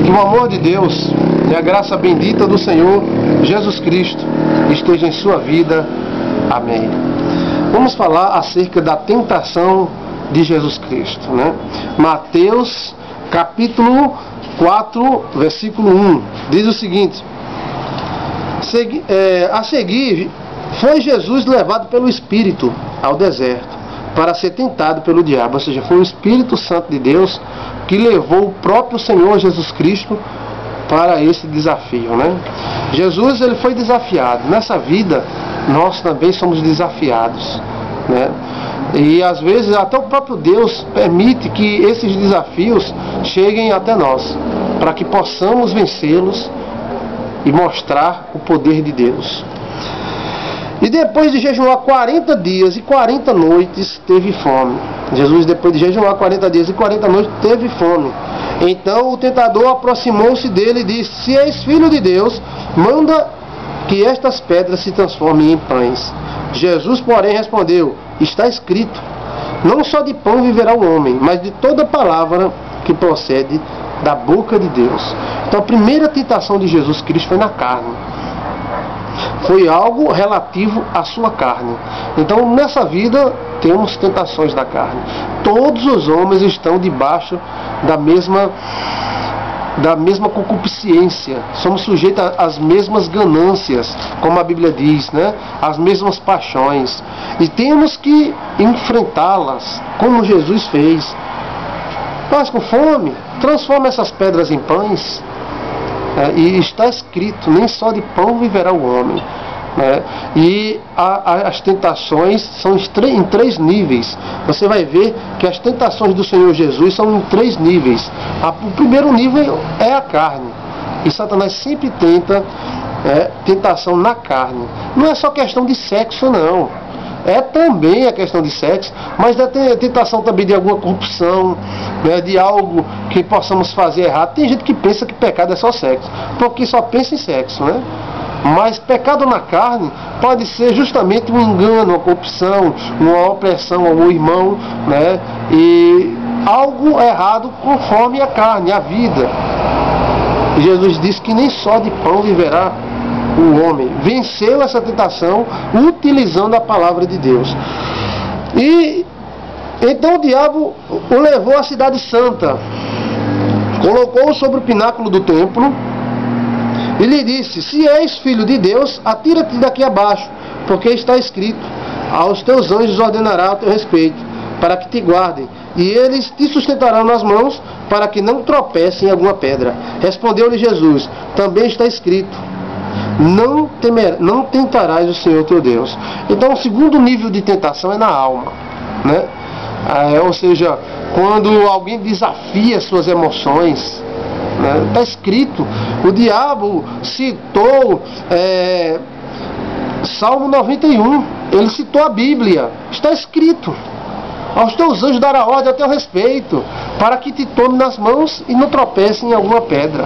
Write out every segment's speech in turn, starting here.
Que o amor de Deus e a graça bendita do Senhor Jesus Cristo esteja em sua vida. Amém. Vamos falar acerca da tentação de Jesus Cristo, né? Mateus capítulo 4, versículo 1, diz o seguinte: a seguir, foi Jesus levado pelo Espírito ao deserto para ser tentado pelo diabo. Ou seja, foi o Espírito Santo de Deus que levou o próprio Senhor Jesus Cristo para esse desafio, né? Jesus, ele foi desafiado. Nessa vida, nós também somos desafiados, né? E às vezes até o próprio Deus permite que esses desafios cheguem até nós, para que possamos vencê-los e mostrar o poder de Deus. E depois de jejuar 40 dias e 40 noites, teve fome. Jesus, depois de jejuar 40 dias e 40 noites, teve fome. Então o tentador aproximou-se dele e disse: se és filho de Deus, manda que estas pedras se transformem em pães. Jesus, porém, respondeu: está escrito, não só de pão viverá o homem, mas de toda palavra que procede da boca de Deus. Então a primeira tentação de Jesus Cristo foi na carne. Foi algo relativo à sua carne. Então nessa vida temos tentações da carne. Todos os homens estão debaixo da mesma concupiscência. Somos sujeitos às mesmas ganâncias, como a Bíblia diz, né? As mesmas paixões. E temos que enfrentá-las, como Jesus fez. Mas com fome, transforma essas pedras em pães. E está escrito, nem só de pão viverá o homem. E as tentações são em três níveis. Você vai ver que as tentações do Senhor Jesus são em três níveis. O primeiro nível é a carne. E Satanás sempre tenta tentação na carne. Não é só questão de sexo, não. É também a questão de sexo, mas é tentação também de alguma corrupção, né, de algo que possamos fazer errado. Tem gente que pensa que pecado é só sexo, porque só pensa em sexo, né? Mas pecado na carne pode ser justamente um engano, uma corrupção, uma opressão ao irmão, né? E algo errado conforme a carne, a vida. E Jesus disse que nem só de pão viverá o homem. Venceu essa tentação utilizando a palavra de Deus. E então o diabo o levou à cidade santa, colocou-o sobre o pináculo do templo e lhe disse: se és filho de Deus, atira-te daqui abaixo, porque está escrito: aos teus anjos ordenará a teu respeito, para que te guardem, e eles te sustentarão nas mãos, para que não tropece em alguma pedra. Respondeu-lhe Jesus: também está escrito: não tentarás o Senhor teu Deus. Então o segundo nível de tentação é na alma, né? Ou seja, quando alguém desafia suas emoções, né? Está escrito, o diabo citou Salmo 91, ele citou a Bíblia, está escrito: aos teus anjos dará ordem a teu respeito, para que te tome nas mãos e não tropece em alguma pedra.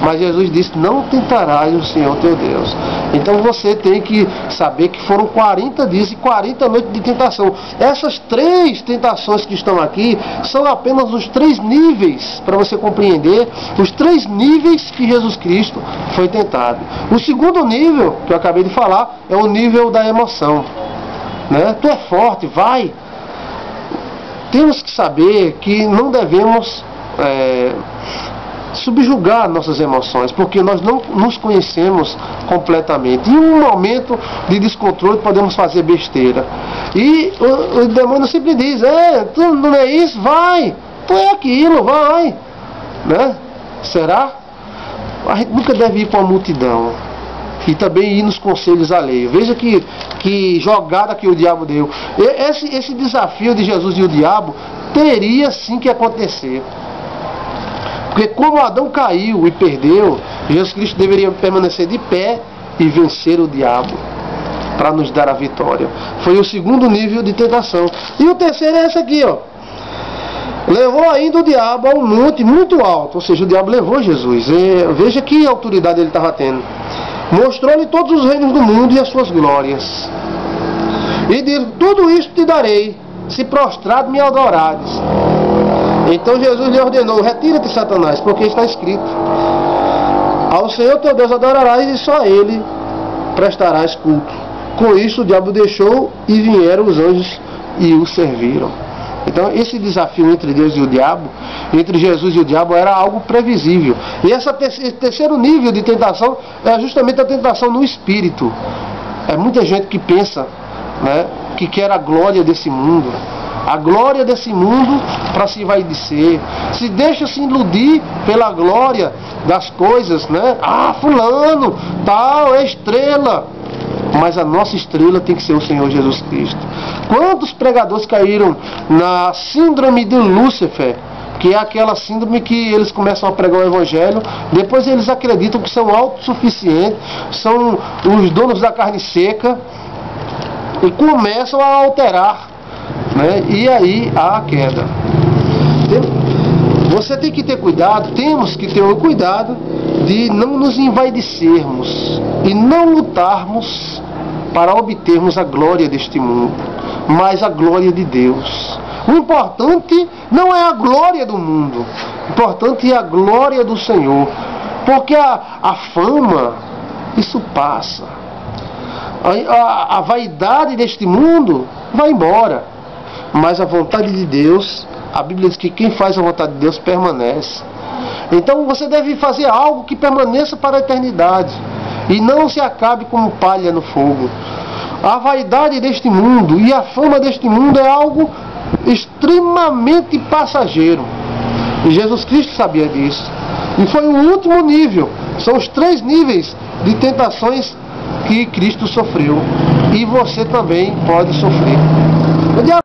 Mas Jesus disse: não tentarás o Senhor teu Deus. Então você tem que saber que foram 40 dias e 40 noites de tentação. Essas três tentações que estão aqui são apenas os três níveis, para você compreender, os três níveis que Jesus Cristo foi tentado. O segundo nível, que eu acabei de falar, é o nível da emoção, né? Tu é forte, vai. Temos que saber que não devemos subjugar nossas emoções, porque nós não nos conhecemos completamente. Em um momento de descontrole podemos fazer besteira. E o demônio sempre diz: tu não é isso? Vai! Tu é aquilo, vai! Né? Será? A gente nunca deve ir com a multidão. E também ir nos conselhos alheios. Veja que jogada que o diabo deu. Esse desafio de Jesus e o diabo teria sim que acontecer. Porque como Adão caiu e perdeu, Jesus Cristo deveria permanecer de pé e vencer o diabo, para nos dar a vitória. Foi o segundo nível de tentação. E o terceiro é esse aqui, ó. Levou ainda o diabo a um monte muito alto. Ou seja, o diabo levou Jesus. Veja que autoridade ele estava tendo. Mostrou-lhe todos os reinos do mundo e as suas glórias. E disse: tudo isto te darei, se prostrado me adorares. Então Jesus lhe ordenou: retira-te, Satanás, porque está escrito: Ao Senhor teu Deus adorarás e só a Ele prestarás culto. Com isso o diabo deixou e vieram os anjos e o serviram. Então esse desafio entre Deus e o diabo, entre Jesus e o diabo, era algo previsível. E esse terceiro nível de tentação é justamente a tentação no espírito. É muita gente que pensa, né, que quer a glória desse mundo. A glória desse mundo para se envaidecer. Se deixa se iludir pela glória das coisas, né? Ah, fulano, tal, é estrela. Mas a nossa estrela tem que ser o Senhor Jesus Cristo. Quantos pregadores caíram na síndrome de Lúcifer, que é aquela síndrome que eles começam a pregar o evangelho, depois eles acreditam que são autossuficientes, são os donos da carne seca, e começam a alterar, né? E aí há a queda. Você tem que ter cuidado, temos que ter o cuidado de não nos envaidecermos e não lutarmos para obtermos a glória deste mundo, mas a glória de Deus. O importante não é a glória do mundo, o importante é a glória do Senhor, porque a fama, isso passa. A vaidade deste mundo vai embora, mas a vontade de Deus, a Bíblia diz que quem faz a vontade de Deus permanece. Então você deve fazer algo que permaneça para a eternidade e não se acabe como palha no fogo. A vaidade deste mundo e a fama deste mundo é algo extremamente passageiro. E Jesus Cristo sabia disso. E foi o último nível. São os 3 níveis de tentações que Cristo sofreu. E você também pode sofrer.